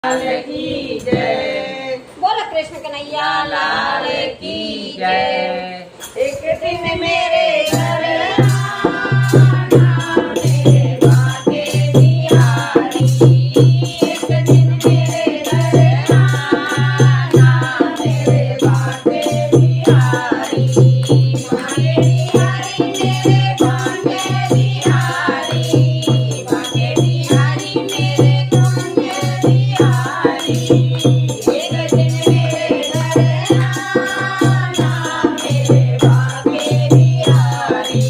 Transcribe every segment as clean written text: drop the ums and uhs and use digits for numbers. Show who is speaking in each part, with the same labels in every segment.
Speaker 1: लाल की जय।
Speaker 2: बोलो कृष्ण कन्हैया
Speaker 1: लाल की जय। एक दिन मेरे घर आना मेरे बाके बिहारी। एक दिन मेरे घर आना मेरे बाके बिहारी। बाके बिहारी मेरे बाके बिहारी। बाके बिहारी मेरे बाके बिहारी। एक दिन मेरे घर आना मेरे बाके बिहारी।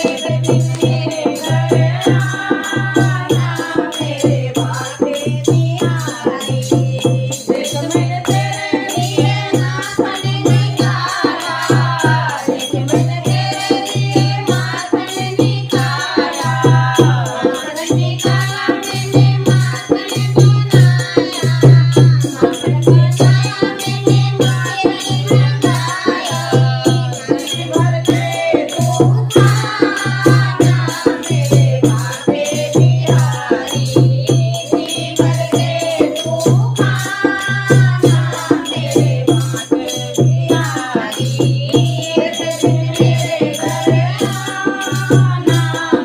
Speaker 1: एक दिन मेरे घर आना मेरे बाके बिहारी। देख मैंने तेरे लिए नाचन निकाला। देख मैंने तेरे लिए माखन निकाला। माखन निकाला मैंने माखन बनाया। माखन बनाया मैंने माखन मंगाया। घर भर के तू खाना मेरे बाके बिहारी। जी भर के तू खाना मेरे बाके बिहारी। एक दिन मेरे घर आना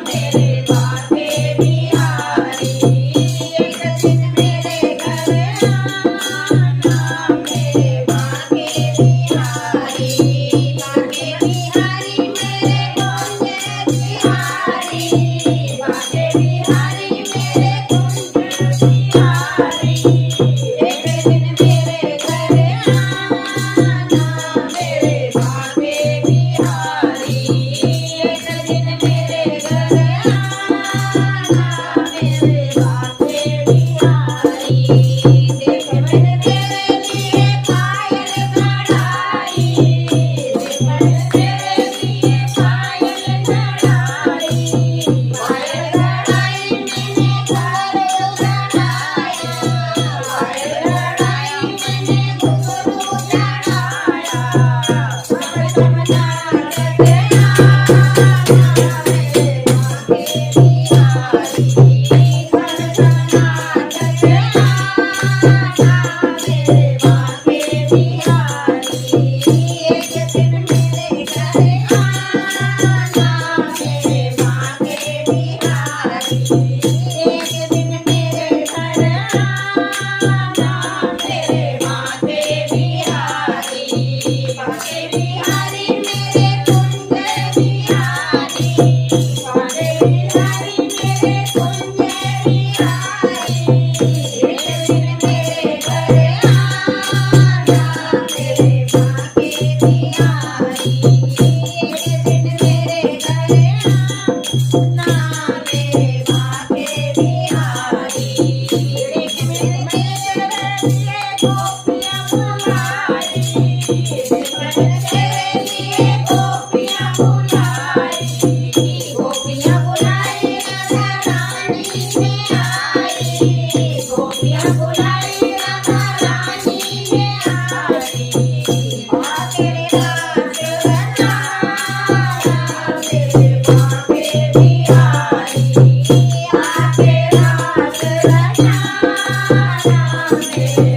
Speaker 1: मेरे बाके बिहारी। एक दिन मेरे घर आना मेरे बाके बिहारी। बाके बिहारी मेरे कुंज बिहारी। बाके बिहारी मेरे कुंज बिहारी। एक दिन मेरे घर आना मेरे बाके बिहारी। एक दिन मेरे घर आना मेरे बाके बिहारी। देख मैंने तेरे लिए पायल चढ़ाई। देख मैंने तेरे लिए पायल चढ़ाई। पायल चढ़ाई मैंने घुंघरू चढ़ाया। पायल चढ़ाई मैंने घुंघरू चढ़ाया। घम घम नाचते आना मेरे बाके बिहारी। घम घम नाचते आना मेरे बाके बिहारी। एक दिन मेरे घर आना मेरे बाके बिहारी। एक दिन मेरे घर आना मेरे बाके बिहारी। बाके बिहारी मेरे कुंज बिहारी। बाके बिहारी मेरे कुंज बिहारी। एक दिन मेरे घर आना मेरे बाके बिहारी। एक दिन मेरे घर आना मेरे बाके बिहारी। देख मेरे तेरे लिए गोपियाँ बुलाई। देख मैंने तेरे लिए गोपियाँ बुलाई। गोपियाँ बुलाई राधा रानी में आई। गोपियाँ बुलाई राधा रानी में आई। आके रास रचाना मेरे बाके बिहारी। आके रास रचाना मेरे